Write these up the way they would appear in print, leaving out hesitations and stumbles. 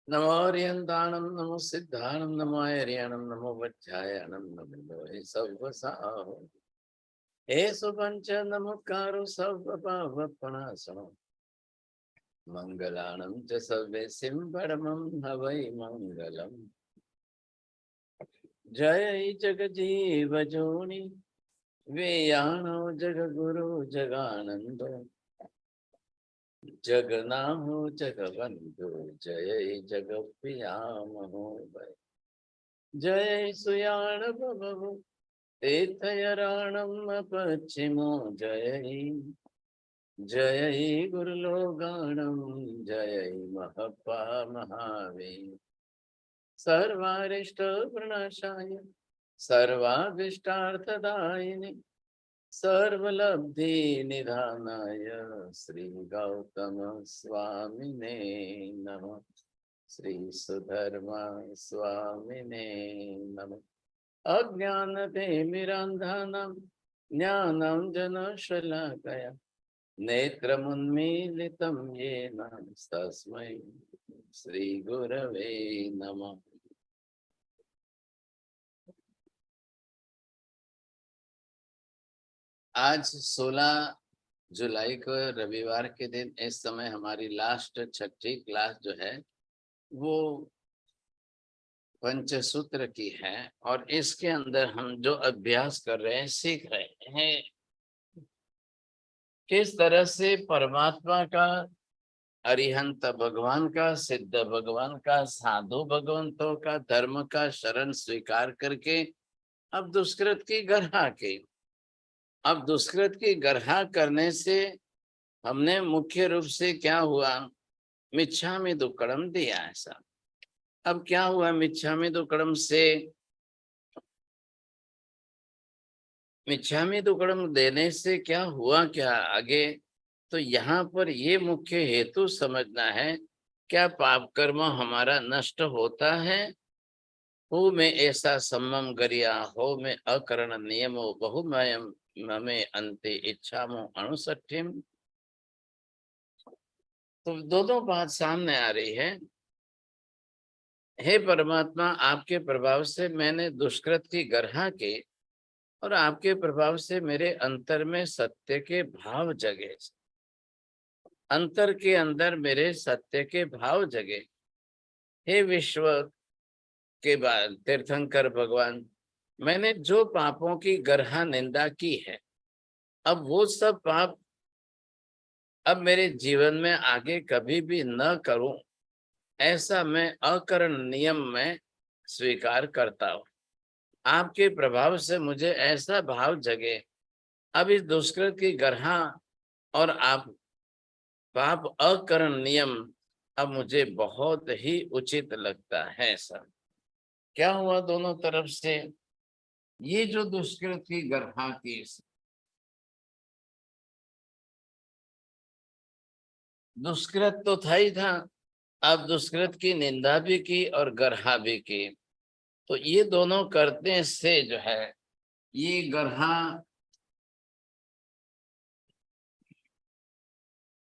नमो हरियंताणं नमो सिद्धाणं नमो हरियाणं नमो वज्रायणं नमो सर्वसाहो हे सुपंच नमोकारो सर्वपावपणासनो मंगलाणं च सर्वेसिं परमं हवै मंगलम् जय जगजीव जोनि वेयाणो जगगुरु जगानंदो जगनाहो जगवंदो जय जगप्रियामहो भय जय सुयाण भवो तीर्थयराणम् पश्चिमो जय जय गुरुलोगाणं जय महपा महावीर सर्वारिष्ट प्रणाशाय सर्वाभिष्टार्थदायिने सर्वलब्धि निधानाय श्री गौतम स्वामिने नमः। श्री सुधर्मा स्वामिने नमः। अज्ञानतिमिरान्धानां ज्ञानं जनशलाकया नेत्रमुन्मीलितं येन तस्मै श्रीगुरवे नमः। आज 16 जुलाई को रविवार के दिन इस समय हमारी लास्ट छठी क्लास जो है वो पंचसूत्र की है और इसके अंदर हम जो अभ्यास कर रहे हैं, सीख रहे हैं किस तरह से परमात्मा का, अरिहंत भगवान का, सिद्ध भगवान का, साधु भगवंतों का, धर्म का शरण स्वीकार करके अब दुष्कृत की गरहा की। अब दुष्कृत की गरहा करने से हमने मुख्य रूप से क्या हुआ, मिच्छामि दुक्कड़म दिया ऐसा। अब क्या हुआ मिच्छामि दुक्कड़म से, मिच्छामि दुक्कड़म देने से क्या हुआ क्या आगे, तो यहाँ पर ये मुख्य हेतु समझना है। क्या पाप कर्म हमारा नष्ट होता है? हो में ऐसा सम्मम गरिया हो में अकरण नियमो बहुमयम ममे अंते इच्छामो अणुसठिम। तो दोनों बात सामने आ रही है। हे परमात्मा, आपके प्रभाव से मैंने दुष्कृत की गरहा की और आपके प्रभाव से मेरे अंतर में सत्य के भाव जगे, अंतर के अंदर मेरे सत्य के भाव जगे। हे विश्व के बाद तीर्थंकर भगवान, मैंने जो पापों की गरहा निंदा की है, अब वो सब पाप अब मेरे जीवन में आगे कभी भी न करूं, ऐसा मैं अकरण नियम में स्वीकार करता हूं। आपके प्रभाव से मुझे ऐसा भाव जगे, अब इस दुष्कृत की गरहा और आप पाप अकरण नियम अब मुझे बहुत ही उचित लगता है। सर क्या हुआ दोनों तरफ से, ये जो दुष्कृत की गरहा की, दुष्कृत तो था ही था, अब दुष्कृत की निंदा भी की और गरहा भी की। तो ये दोनों करने से जो है, ये गरहा,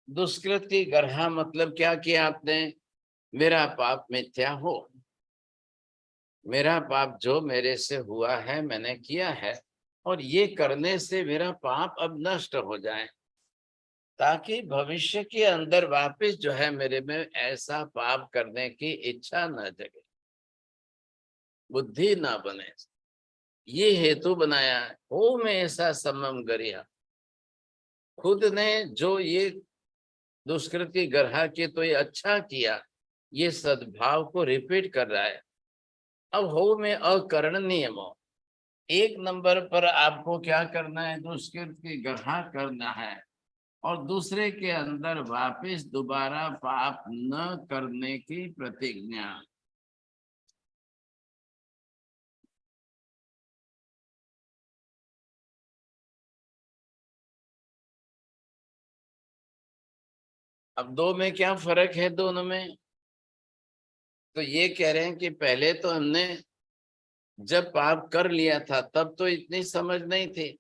दुष्कृत की गरहा मतलब क्या किया आपने, मेरा पाप मिथ्या हो, मेरा पाप जो मेरे से हुआ है मैंने किया है, और ये करने से मेरा पाप अब नष्ट हो जाए, ताकि भविष्य के अंदर वापस जो है मेरे में ऐसा पाप करने की इच्छा न जगे, बुद्धि ना बने। ये हेतु बनाया है। हो में ऐसा समम गरिया, खुद ने जो ये दुष्कृति गरहा की तो ये अच्छा किया, ये सद्भाव को रिपीट कर रहा है। अब हो में अकरण नियम हो, एक नंबर पर आपको क्या करना है, दुष्कृत की गरहा करना है और दूसरे के अंदर वापस दोबारा पाप न करने की प्रतिज्ञा। अब दो में क्या फर्क है दोनों में, तो ये कह रहे हैं कि पहले तो हमने जब पाप कर लिया था तब तो इतनी समझ नहीं थी,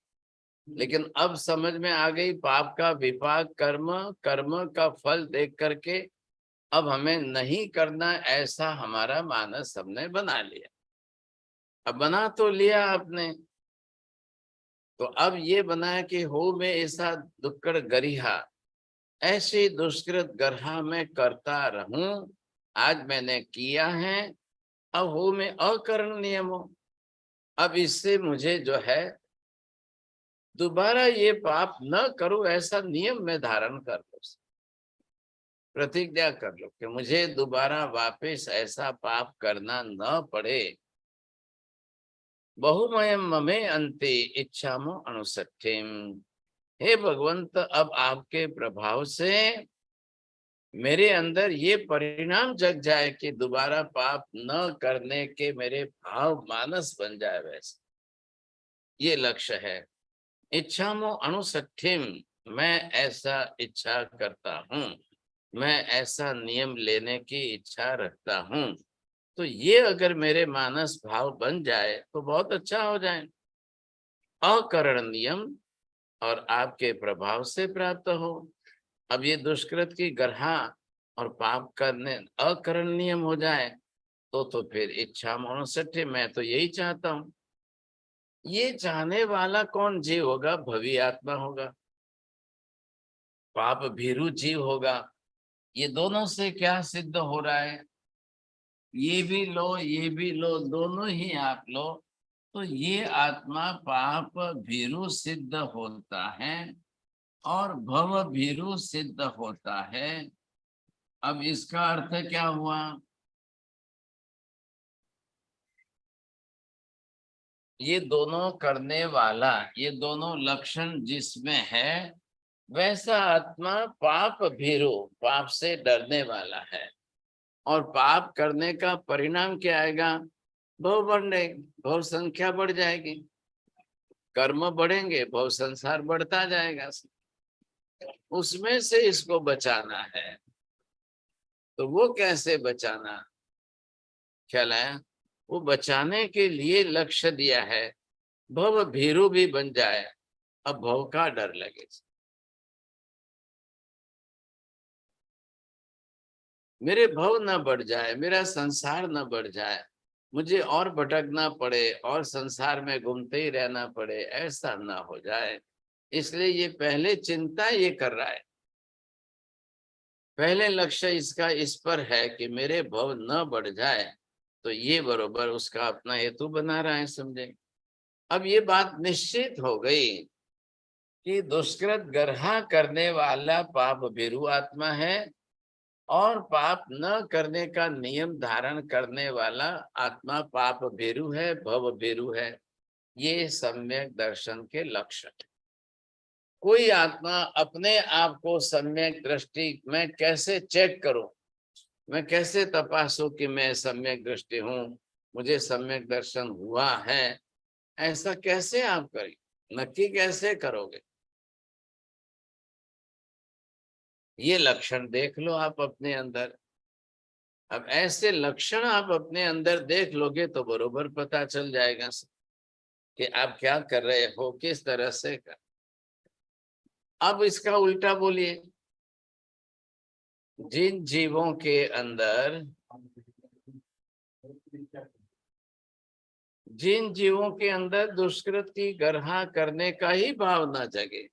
लेकिन अब समझ में आ गई, पाप का विपाक कर्म, कर्म का फल देख करके अब हमें नहीं करना ऐसा हमारा मानस हमने बना लिया। अब बना तो लिया आपने, तो अब ये बनाया कि हो में ऐसा दुक्कड़ गरिहा, ऐसी दुष्कृत गर्हा मैं करता रहूं। आज मैंने किया है, अब हो में अकरण नियम हो। अब इससे मुझे जो है दोबारा ये पाप न करूं, ऐसा नियम में धारण कर लो, प्रतिज्ञा कर लो कि मुझे दोबारा वापस ऐसा पाप करना न पड़े। बहुमयम ममे अंते इच्छामो अणुसठिम। हे भगवंत, अब आपके प्रभाव से मेरे अंदर ये परिणाम जग जाए कि दोबारा पाप न करने के मेरे भाव मानस बन जाए, वैसे ये लक्ष्य है। इच्छामो अणुसठिम, मैं ऐसा इच्छा करता हूँ, मैं ऐसा नियम लेने की इच्छा रखता हूँ। तो ये अगर मेरे मानस भाव बन जाए तो बहुत अच्छा हो जाए। अकरण नियम, और आपके प्रभाव से प्राप्त हो। अब ये दुष्कृत की गर्हा और पाप करने अकरण नियम हो जाए तो फिर इच्छा मनुष्य, मैं तो यही चाहता हूँ। ये चाहने वाला कौन जीव होगा? भवी आत्मा होगा, पाप भीरु जीव होगा। ये दोनों से क्या सिद्ध हो रहा है? ये भी लो, ये भी लो, दोनों ही आप लो, तो ये आत्मा पाप भीरु सिद्ध होता है और भव भीरु सिद्ध होता है। अब इसका अर्थ क्या हुआ? ये दोनों करने वाला, ये दोनों लक्षण जिसमें है, वैसा आत्मा पाप भीरु, पाप से डरने वाला है। और पाप करने का परिणाम क्या आएगा? भव बढ़ने, भव संख्या बढ़ जाएगी, कर्म बढ़ेंगे, भव संसार बढ़ता जाएगा। उसमें से इसको बचाना है। तो वो कैसे बचाना? ख्याल आया? वो बचाने के लिए लक्ष्य दिया है, भव भीरु भी बन जाए, अब भव का डर लगे, मेरे भव न बढ़ जाए, मेरा संसार न बढ़ जाए, मुझे और भटकना पड़े और संसार में घूमते ही रहना पड़े, ऐसा न हो जाए। इसलिए ये पहले चिंता ये कर रहा है, पहले लक्ष्य इसका इस पर है कि मेरे भव न बढ़ जाए। तो ये बरोबर उसका अपना हेतु बना रहा है, समझे। अब ये बात निश्चित हो गई कि दुष्कृत गर्हा करने वाला पाप भीरु आत्मा है और पाप न करने का नियम धारण करने वाला आत्मा पाप भीरु है, भव भीरु है। ये सम्यक दर्शन के लक्षण। कोई आत्मा अपने आप को सम्यक दृष्टि में कैसे चेक करूं, मैं कैसे तपासू कि मैं सम्यक दृष्टि हूं, मुझे सम्यक दर्शन हुआ है, ऐसा कैसे आप करें? नक्की कैसे करोगे? ये लक्षण देख लो आप अपने अंदर। अब ऐसे लक्षण आप अपने अंदर देख लोगे तो बरोबर पता चल जाएगा कि आप क्या कर रहे हो, किस तरह से कर। अब इसका उल्टा बोलिए, जिन जीवों के अंदर, जिन जीवों के अंदर दुष्कृत की गर्हा करने का ही भाव न जगे,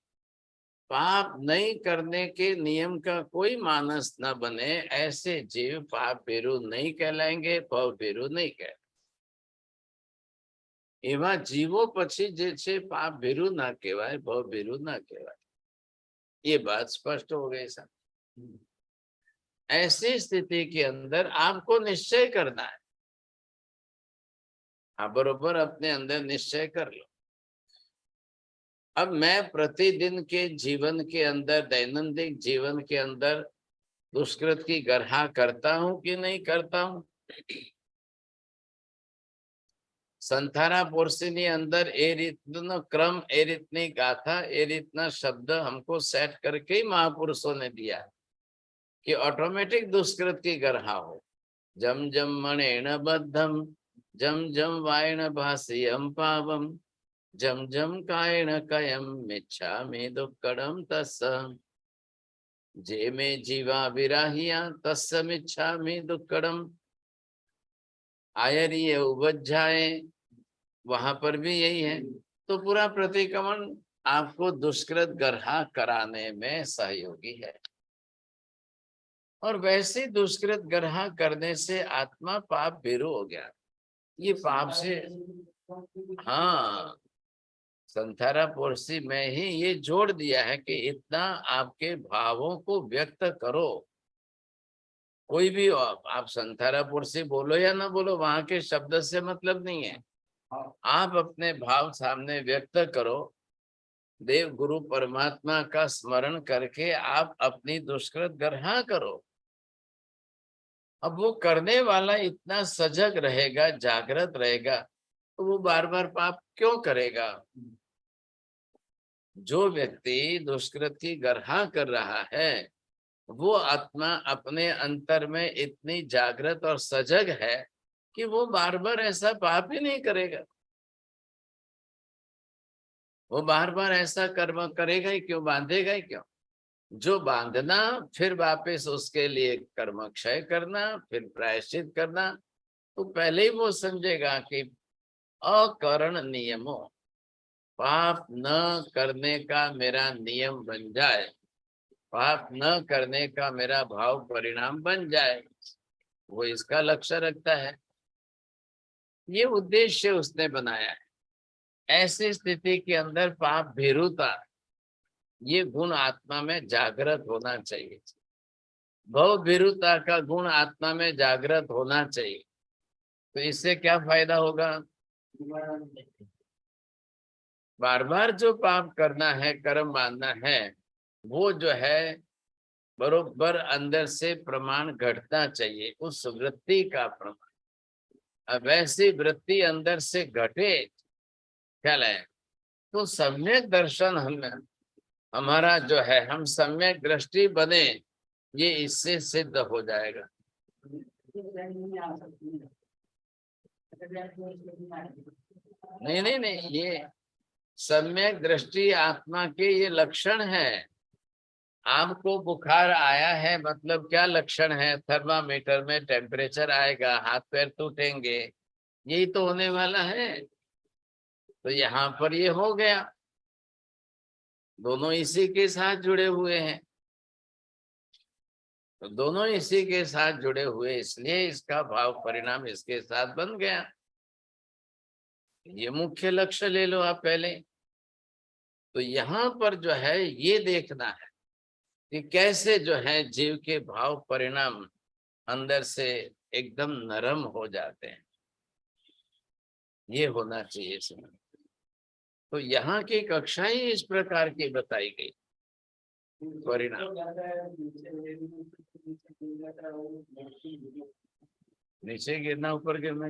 पाप नहीं करने के नियम का कोई मानस न बने, ऐसे जीव पाप भीरु नहीं कहलाएंगे, भव भीरु नहीं कह। एवा जीवो पछी जे छे पाप भीरु ना कहवाय, भव भीरु ना कहवाय। ये बात स्पष्ट हो गई सर। ऐसी स्थिति के अंदर आपको निश्चय करना है, आप बरोबर अपने अंदर निश्चय कर लो। अब मैं प्रतिदिन के जीवन के अंदर, दैनंदिन जीवन के अंदर दुष्कृत की गर्हा करता हूं कि नहीं करता हूं? संथारा पोर्सिनी अंदर ए रीतनो क्रम, ए रीतनी गाथा, ए रीतना शब्द हमको सेट करके ही महापुरुषों ने दिया कि ऑटोमेटिक दुष्कृत की गर्हा हो। जम जम मणेन बद्धम, जम जम वायण भाष्यम पावम, जम जम कायण कयम मिच्छामि दुक्कडम तस्स। जे में जीवा विराहिया तस्मिच्छामि दुक्कड़म। आयर ये उपजाए, वहां पर भी यही है। तो पूरा प्रतिक्रमण आपको दुष्कृत गर्हा कराने में सहयोगी है। और वैसे दुष्कृत गर्हा करने से आत्मा पाप भीरु हो गया। ये पाप से, हाँ, संथारा पोरसी में ही ये जोड़ दिया है कि इतना आपके भावों को व्यक्त करो। कोई भी आप संथारा पोरसी बोलो या ना बोलो, वहां के शब्द से मतलब नहीं है। आप अपने भाव सामने व्यक्त करो। देव गुरु परमात्मा का स्मरण करके आप अपनी दुष्कृत गर्हा करो। अब वो करने वाला इतना सजग रहेगा, जागृत रहेगा, तो वो बार बार पाप क्यों करेगा? जो व्यक्ति दुष्कृत की गर्हा कर रहा है, वो आत्मा अपने अंतर में इतनी जागृत और सजग है कि वो बार बार ऐसा पाप ही नहीं करेगा। वो बार बार ऐसा कर्म करेगा ही क्यों, बांधेगा ही क्यों? जो बांधना, फिर वापस उसके लिए कर्म क्षय करना, फिर प्रायश्चित करना, तो पहले ही वो समझेगा कि अकरण नियमों, पाप न करने का मेरा नियम बन जाए, पाप न करने का मेरा भाव परिणाम बन जाए, वो इसका लक्ष्य रखता है। ये उद्देश्य उसने बनाया है। ऐसी स्थिति के अंदर पाप भीरुता, ये गुण आत्मा में जागृत होना चाहिए। भव भीरुता का गुण आत्मा में जागृत होना चाहिए। तो इससे क्या फायदा होगा? बार बार जो पाप करना है, कर्म बांधना है, वो जो है बरोबर अंदर से प्रमाण घटना चाहिए, उस वृत्ति का प्रमाण। अब वैसी वृत्ति अंदर से घटे, ख्याल है, तो सम्यक दर्शन हमारा जो है, हम सम्यक दृष्टि बने, ये इससे सिद्ध हो जाएगा। नहीं नहीं नहीं, ये सम्यक दृष्टि आत्मा के ये लक्षण है। आपको बुखार आया है, मतलब क्या लक्षण है? थर्मामीटर में टेम्परेचर आएगा, हाथ पैर टूटेंगे, यही तो होने वाला है। तो यहाँ पर ये हो गया, दोनों इसी के साथ जुड़े हुए हैं। तो दोनों इसी के साथ जुड़े हुए, इसलिए इसका भाव परिणाम इसके साथ बन गया। ये मुख्य लक्ष्य ले लो आप पहले। तो यहाँ पर जो है ये देखना है कि कैसे जो है जीव के भाव परिणाम अंदर से एकदम नरम हो जाते हैं। ये होना चाहिए समझ। तो यहाँ की कक्षाएं इस प्रकार की बताई गई। परिणाम नीचे गिरना, ऊपर गिरना,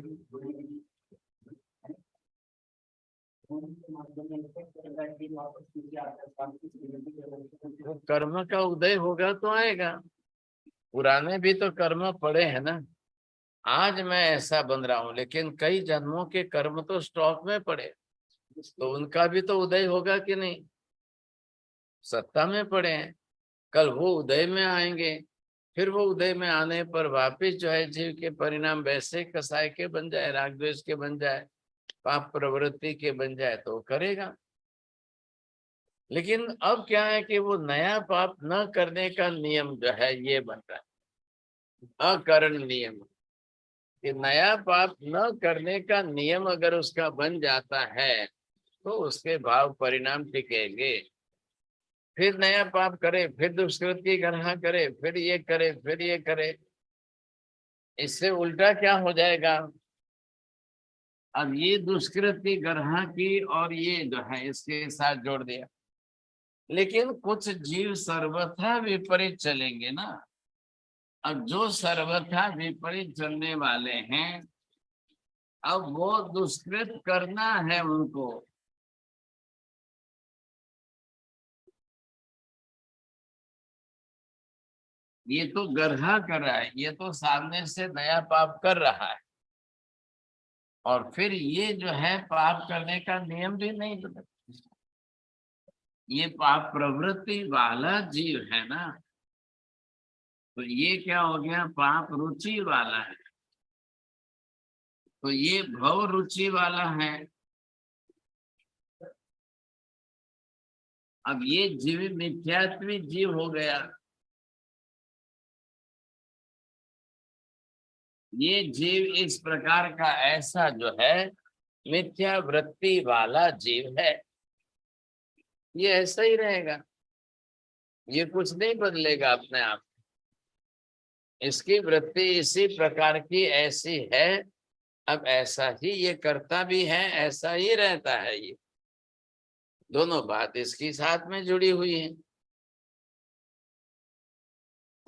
तो कर्म का उदय होगा तो आएगा। पुराने भी तो कर्म पड़े हैं ना। आज मैं ऐसा बन रहा हूं, लेकिन कई जन्मों के कर्म तो स्टॉक में पड़े, तो उनका भी तो उदय होगा कि नहीं? सत्ता में पड़े हैं, कल वो उदय में आएंगे। फिर वो उदय में आने पर वापिस जो है जीव के परिणाम वैसे कसाय के बन जाए, राग द्वेष के बन जाए, पाप प्रवृत्ति के बन जाए, तो करेगा। लेकिन अब क्या है कि वो नया पाप न करने का नियम जो है ये बन रहा है, अकरण नियम। कि नया पाप न करने का नियम अगर उसका बन जाता है, तो उसके भाव परिणाम टिकेंगे। फिर नया पाप करे, फिर दुष्कृत की गणना करे, फिर ये करे, फिर ये करे, इससे उल्टा क्या हो जाएगा? अब ये दुष्कृत की गणना की और ये जो है इसके साथ जोड़ दिया। लेकिन कुछ जीव सर्वथा विपरीत चलेंगे ना। अब जो सर्वथा विपरीत चलने वाले हैं, अब वो दुष्कृत करना है उनको। ये तो गर्हा कर रहा है, ये तो सामने से नया पाप कर रहा है, और फिर ये जो है पाप करने का नियम भी नहीं बदल। ये पाप प्रवृत्ति वाला जीव है ना, तो ये क्या हो गया, पाप रुचि वाला है, तो ये भव रुचि वाला है। अब ये जीव मिथ्यात्वी जीव हो गया, ये जीव इस प्रकार का ऐसा जो है मिथ्या वृत्ति वाला जीव है, ये ऐसा ही रहेगा, ये कुछ नहीं बदलेगा अपने आप। इसकी वृत्ति इसी प्रकार की ऐसी है, अब ऐसा ही ये करता भी है, ऐसा ही रहता है। ये दोनों बात इसकी साथ में जुड़ी हुई है।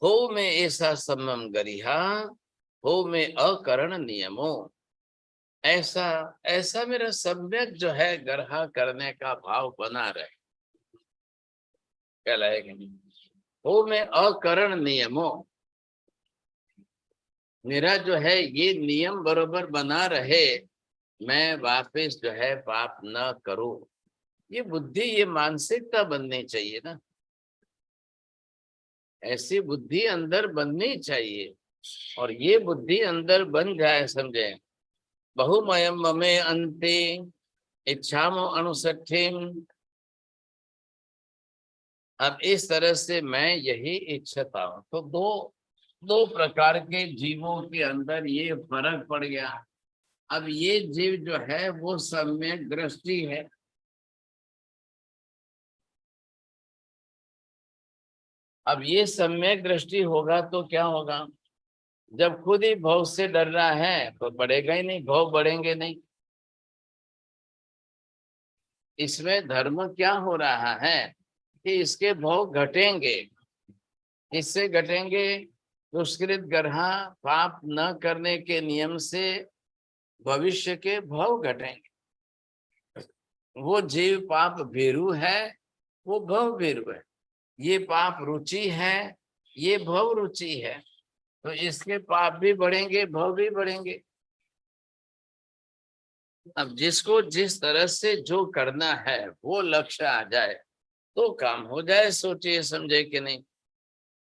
हो में ऐसा सम्मम गरिहा, हो में अकरण नियमो, ऐसा ऐसा मेरा सम्यक जो है गर्हा करने का भाव बना रहे, कहलाएगा। हो में अकरण नियमो, मेरा जो है ये नियम बरोबर बना रहे, मैं वापस जो है पाप न करूं। ये बुद्धि, ये मानसिकता बननी चाहिए ना, ऐसी बुद्धि अंदर बननी चाहिए। और ये बुद्धि अंदर बन जाए, समझे, बहुमयम ममे अंते इच्छामो अनुसठिम, अब इस तरह से मैं यही इच्छता हूं। तो दो दो प्रकार के जीवों के अंदर ये फर्क पड़ गया। अब ये जीव जो है वो सम्यक दृष्टि है, अब ये सम्यक दृष्टि होगा तो क्या होगा, जब खुद ही भव से डर रहा है तो बढ़ेगा ही नहीं, भव बढ़ेंगे नहीं। इसमें धर्म क्या हो रहा है कि इसके भव घटेंगे, इससे घटेंगे। दुष्कृत गर्हा पाप न करने के नियम से भविष्य के भव घटेंगे। वो जीव पाप भीरु है, वो भव भीरु है। ये पाप रुचि है, ये भव रुचि है। तो इसके पाप भी बढ़ेंगे, भव भी बढ़ेंगे। अब जिसको जिस तरह से जो करना है वो लक्ष्य आ जाए तो काम हो जाए, सोचिए समझे कि नहीं।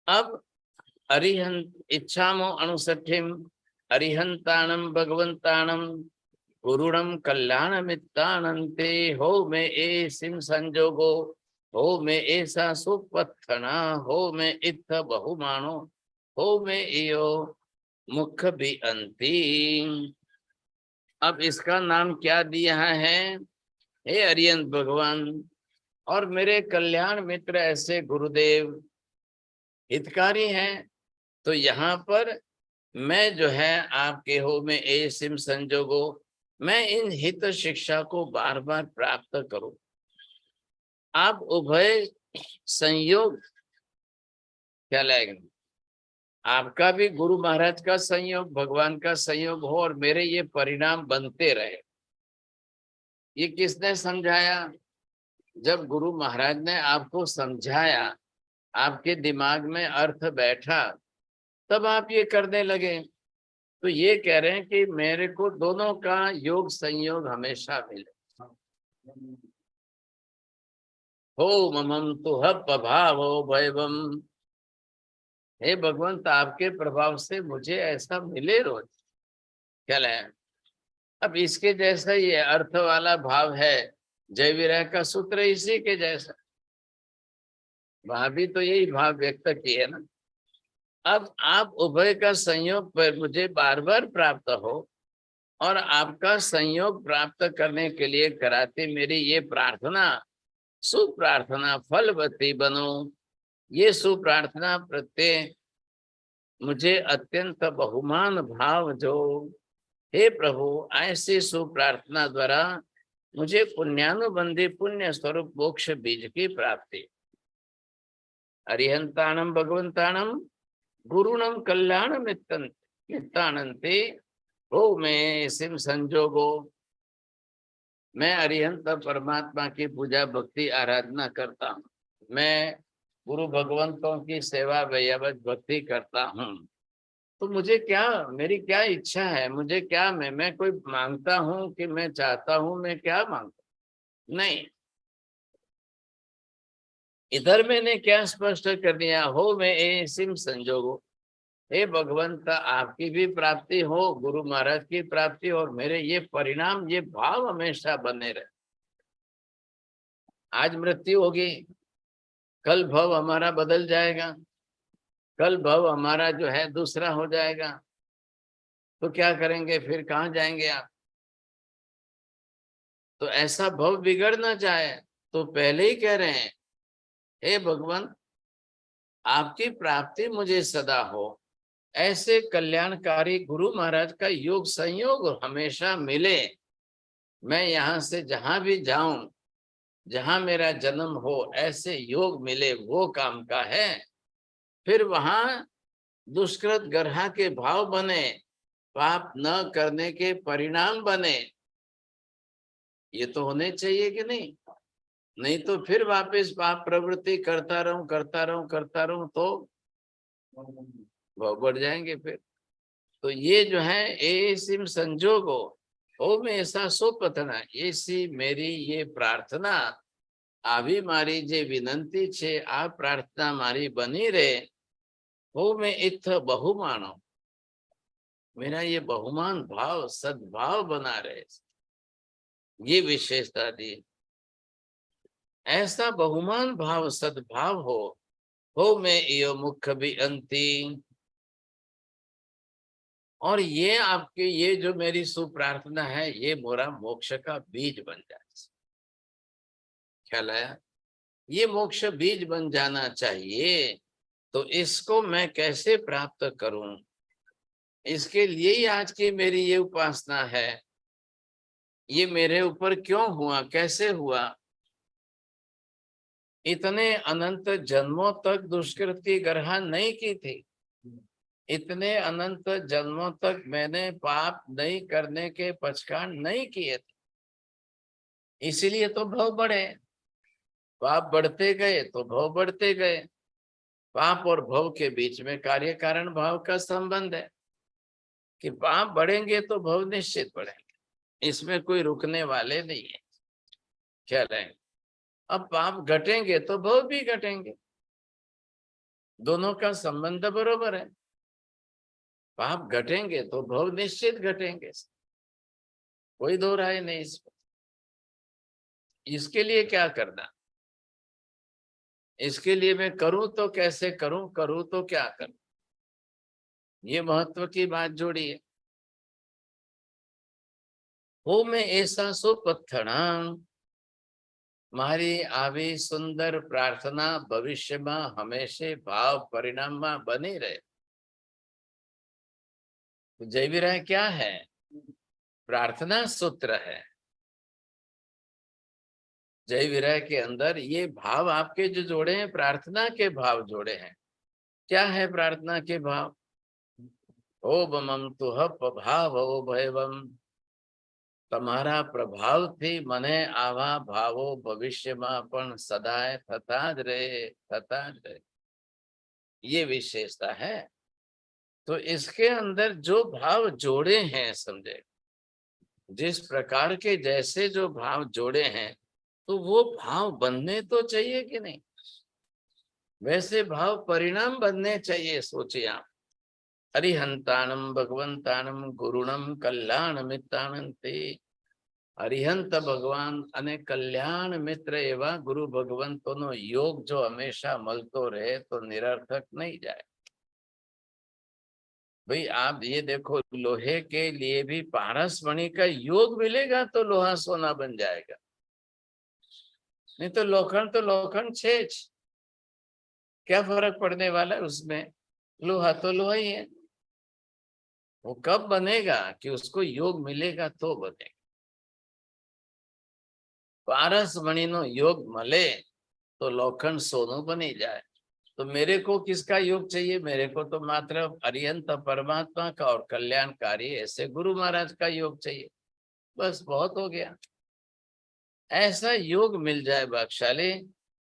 अब अरिहंत इच्छामो अनुसठिम अरिहंताणम भगवंताणम गुरुणम कल्याण मित्तानंते, हो में ए सिम संजोगो, हो में ऐसा सुपत्थना, हो में इत्थ बहुमानो, हो में इयो मुख भी अंती। अब इसका नाम क्या दिया है, हे अरियंत भगवान और मेरे कल्याण मित्र ऐसे गुरुदेव हितकारी हैं। तो यहाँ पर मैं जो है आपके हो में ए सिम संजोगो, मैं इन हित शिक्षा को बार बार प्राप्त करूं। आप उभय संयोग क्या लगेगा, आपका भी गुरु महाराज का संयोग, भगवान का संयोग हो और मेरे ये परिणाम बनते रहे। ये किसने समझाया, जब गुरु महाराज ने आपको समझाया, आपके दिमाग में अर्थ बैठा, तब आप ये करने लगे। तो ये कह रहे हैं कि मेरे को दोनों का योग संयोग हमेशा मिले। हो ममम तो हब भाव भैवम, हे भगवंत आपके प्रभाव से मुझे ऐसा मिले रोज, क्या है। अब इसके जैसा ये अर्थ वाला भाव है, जय विरह का सूत्र इसी के जैसा, वहां भी तो यही भाव व्यक्त किए ना। अब आप उभय का संयोग पर मुझे बार बार प्राप्त हो और आपका संयोग प्राप्त करने के लिए कराते मेरी ये प्रार्थना, सुप्रार्थना फलवती बनो। ये सुप्रार्थना प्रत्यय मुझे अत्यंत बहुमान भाव जो, हे प्रभु ऐसी सुप्रार्थना द्वारा मुझे पुण्यानुबंधी पुण्य स्वरूप मोक्ष बीज की प्राप्ति। अरिहंताणम भगवंताणम गुरुणम कल्याण मित्तानंते, हो मैं सिम संजोगो, मैं अरिहंत परमात्मा की पूजा भक्ति आराधना करता हूँ, मैं गुरु भगवंतों की सेवा वैयावत भक्ति करता हूँ। तो मुझे क्या, मेरी क्या इच्छा है, मुझे क्या, मैं कोई मांगता हूँ कि मैं चाहता हूँ, मैं क्या मांगता, नहीं। इधर मैंने क्या स्पष्ट कर दिया, हो में ऐसिम संजोगो, हे भगवंत आपकी भी प्राप्ति हो, गुरु महाराज की प्राप्ति, और मेरे ये परिणाम, ये भाव हमेशा बने रहे। आज मृत्यु होगी, कल भव हमारा बदल जाएगा, कल भव हमारा जो है दूसरा हो जाएगा, तो क्या करेंगे फिर, कहाँ जाएंगे आप? तो ऐसा भव बिगड़ ना जाए, तो पहले ही कह रहे हैं, हे भगवान आपकी प्राप्ति मुझे सदा हो, ऐसे कल्याणकारी गुरु महाराज का योग संयोग हमेशा मिले। मैं यहाँ से जहां भी जाऊं, जहां मेरा जन्म हो, ऐसे योग मिले, वो काम का है। फिर वहां दुष्कृत गर्हा के भाव बने, पाप न करने के परिणाम बने, ये तो होने चाहिए कि नहीं? नहीं तो फिर वापस पाप प्रवृत्ति करता रहूं तो भाव बढ़ जाएंगे फिर। तो ये जो है एसिम संजोगो, ओ में ऐसा सो पतना, ऐसी मेरी ये प्रार्थना, આવી મારી જે વિનંતી છે, આ પ્રાર્થના મારી બની રહે, हो में इत्थ बहुमानो, मेरा ये बहुमान भाव सद्भाव बना रहे, ये विशेषता दी। ऐसा बहुमान भाव सद्भाव हो में यो मुख्य भी अंति, और ये आपके ये जो मेरी सुप्रार्थना है, ये मोरा मोक्ष का बीज बन जाए। ख्याल आया? ये मोक्ष बीज बन जाना चाहिए। तो इसको मैं कैसे प्राप्त करूं, इसके लिए ही आज की मेरी ये उपासना है। ये मेरे ऊपर क्यों हुआ, कैसे हुआ? इतने अनंत जन्मों तक दुष्कृति ग्रहण नहीं की थी, इतने अनंत जन्मों तक मैंने पाप नहीं करने के पचकान नहीं किए थे, इसीलिए तो भव बढ़े। पाप बढ़ते गए तो भव बढ़ते गए। पाप और भव के बीच में कार्य कारण भाव का संबंध है कि पाप बढ़ेंगे तो भव निश्चित बढ़ेंगे, इसमें कोई रुकने वाले नहीं है। क्या रहेंगे? अब पाप घटेंगे तो भव भी घटेंगे, दोनों का संबंध बरोबर है। पाप घटेंगे तो भव निश्चित घटेंगे, कोई दो राय नहीं इसमें। इसके लिए क्या करना, इसके लिए मैं करूं तो कैसे करूं, करूं तो क्या करूं, ये महत्व की बात जोड़ी है। हो में ऐसा सो पत्थणा, મારી આવી સુંદર પ્રાર્થના ભવિષ્યમાં હંમેશા ભાવ પરિણામમાં બની રહે। तो जय विरह क्या है? प्रार्थना सूत्र है। जय विरह के अंदर ये भाव आपके जो जोड़े हैं, प्रार्थना के भाव जोड़े हैं। क्या है प्रार्थना के भाव? ओ बमम तुह भाव ओ भयवम, તમારા પ્રભાવથી મને આવા ભાવો ભવિષ્યમાં પણ સદાય થતા જ રહે। ये विशेषता है। तो इसके अंदर जो भाव जोड़े हैं, समझे, जिस प्रकार के जैसे जो भाव जोड़े हैं, तो वो भाव बनने तो चाहिए कि नहीं? वैसे भाव परिणाम बनने चाहिए। सोचिए आप, अरिहंतानम भगवंतानम गुरुणम कल्याण मित्रानंते, અરિહંત ભગવાન અને કલ્યાણ મિત્ર એવા ગુરુ ભગવંતોનો યોગ જો હંમેશા મળતો રહે તો નિરર્થક नहीं जाए। भाई आप ये देखो, लोहे के लिए भी पारस मणि का योग मिलेगा तो लोहा सोना बन जाएगा, नहीं तो लोखंड छे, क्या फर्क पड़ने वाला है उसमें? लोहा तो लोहा ही है। वो कब बनेगा कि उसको योग मिलेगा तो बनेगा। पारस मणि नो योग मले तो लोखंड सोनू बनी जाए। तो मेरे को किसका योग चाहिए? मेरे को तो मात्र अरिहंत परमात्मा का और कल्याणकारी ऐसे गुरु महाराज का योग चाहिए, बस बहुत हो गया। ऐसा योग मिल जाए भाग्यशाली,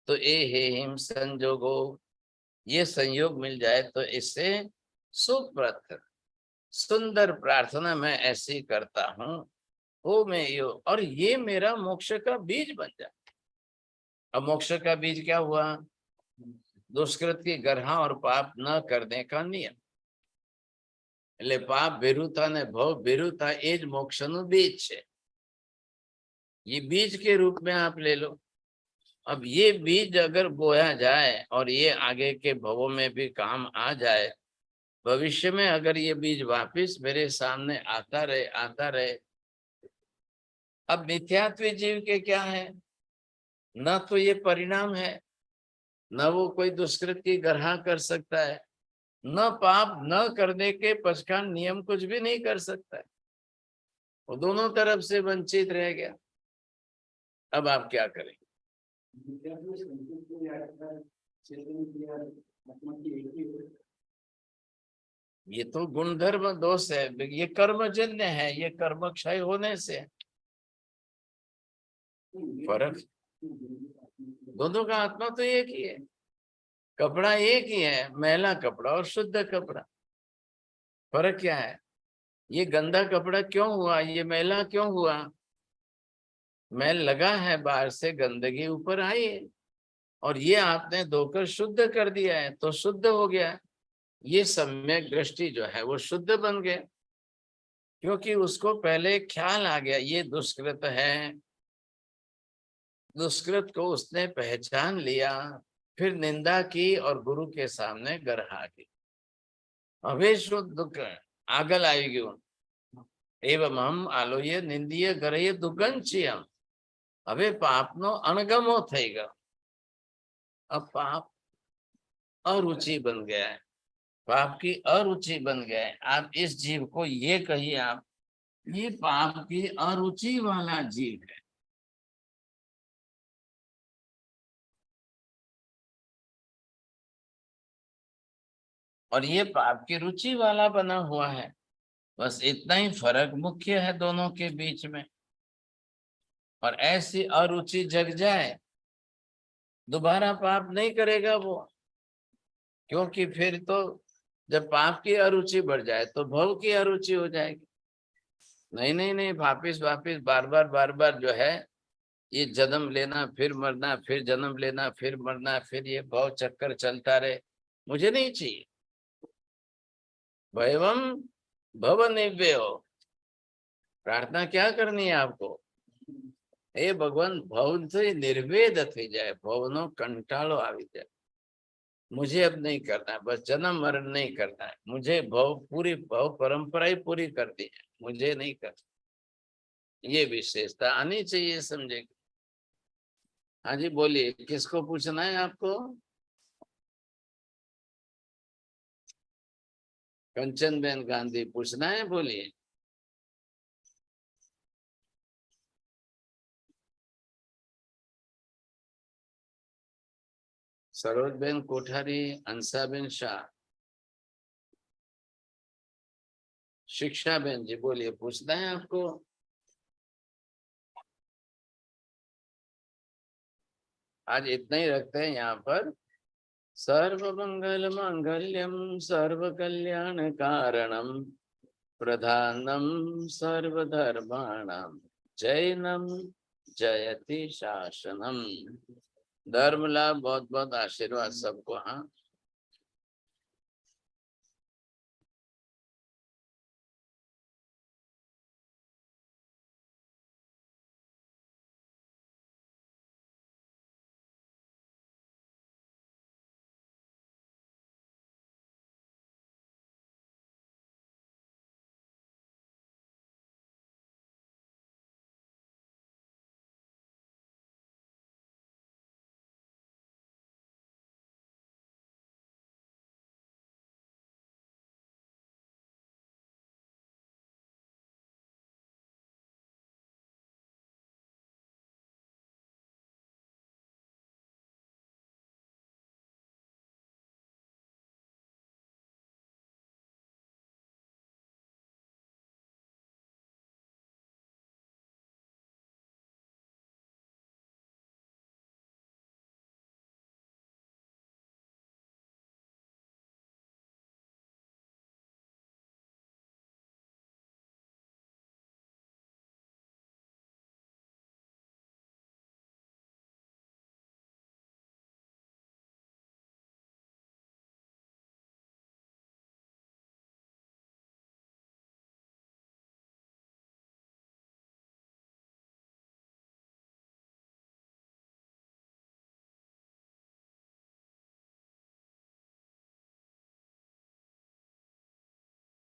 तो ए हे हिम संजोगो, ये संयोग मिल जाए तो इससे सुप्रथ सुंदर प्रार्थना मैं ऐसी करता हूं, वो मैं योग, और ये मेरा मोक्ष का बीज बन जाए। अब मोक्ष का बीज क्या हुआ? दुष्कृत की गर्हा और पाप न करने का नियम। એટલે પાપ વિરુદ્ધતા ને ભવ વિરુદ્ધતા એ જ મોક્ષનું बीज છે। ये बीज के रूप में आप ले लो। अब ये बीज अगर बोया जाए और ये आगे के भवों में भी काम आ जाए, भविष्य में अगर ये बीज वापस मेरे सामने आता रहे। अब मिथ्यात्व जीव के क्या है, न तो ये परिणाम है, न वो कोई दुष्कृत की गर्हा कर सकता है, न पाप न करने के पक्षकाल नियम कुछ भी नहीं कर सकता है। वो दोनों तरफ से वंचित रह गया। अब आप क्या करें? ये तो गुणधर्म दोष है, ये कर्मजन्य है, ये कर्म क्षय होने से फर्क। दोनों का आत्मा तो एक ही है, कपड़ा एक ही है, मैला कपड़ा और शुद्ध कपड़ा। फर्क क्या है? ये गंदा कपड़ा क्यों हुआ, ये मैला क्यों हुआ? मैल लगा है, बाहर से गंदगी ऊपर आई है, और ये आपने धोकर शुद्ध कर दिया है तो शुद्ध हो गया। ये सम्यक दृष्टि जो है वो शुद्ध बन गया, क्योंकि उसको पहले ख्याल आ गया ये दुष्कृत है। दुष्कृत को उसने पहचान लिया, फिर निंदा की और गुरु के सामने गर्हा की। હવે શું દુઃખ આગળ આવી ગયું। એવમ હમ આલોય નિંદીય કરે દુગંચિયમ। હવે પાપનો અણગમો થઈ ગયો। अब पाप अरुचि बन गया है, पाप की अरुचि बन गया है। आप इस जीव को ये कहिए, आप ये पाप की अरुचि वाला जीव है। और ये पाप की रुचि वाला बना हुआ है। बस इतना ही फर्क मुख्य है दोनों के बीच में। और ऐसी अरुचि जग जाए, दोबारा पाप नहीं करेगा वो, क्योंकि फिर तो जब पाप की अरुचि बढ़ जाए तो भव की अरुचि हो जाएगी। नहीं, वापिस बार बार जो है ये जन्म लेना, फिर मरना, फिर जन्म लेना, फिर मरना, फिर ये भव चक्कर चलता रहे, मुझे नहीं चाहिए। भयवम भव निव्य हो। प्रार्थना क्या करनी है आपको? हे भगवान, भव से निर्वेद थी जाए, भवनो कंटाळो आवी जाए। मुझे अब नहीं करना है, बस जन्म मरण नहीं करना है मुझे। भव परंपरा ही पूरी कर दी है, मुझे नहीं करना। ये विशेषता आनी चाहिए, समझे? हाँ जी बोलिए, किसको पूछना है आपको? कंचन बेन गांधी पूछना है, बोलिए। सरोजबेन कोठारी, अंसाबेन शाह, शिक्षा बेन जी बोलिए, पूछना है आपको? आज इतना ही रखते हैं यहाँ पर। सर्वमंगल मांगल्यम सर्व कल्याण कारणम प्रधानम सर्वधर्माणाम जैनम जयति शासनम। धर्म लाभ, बहुत बहुत आशीर्वाद सबको। हाँ।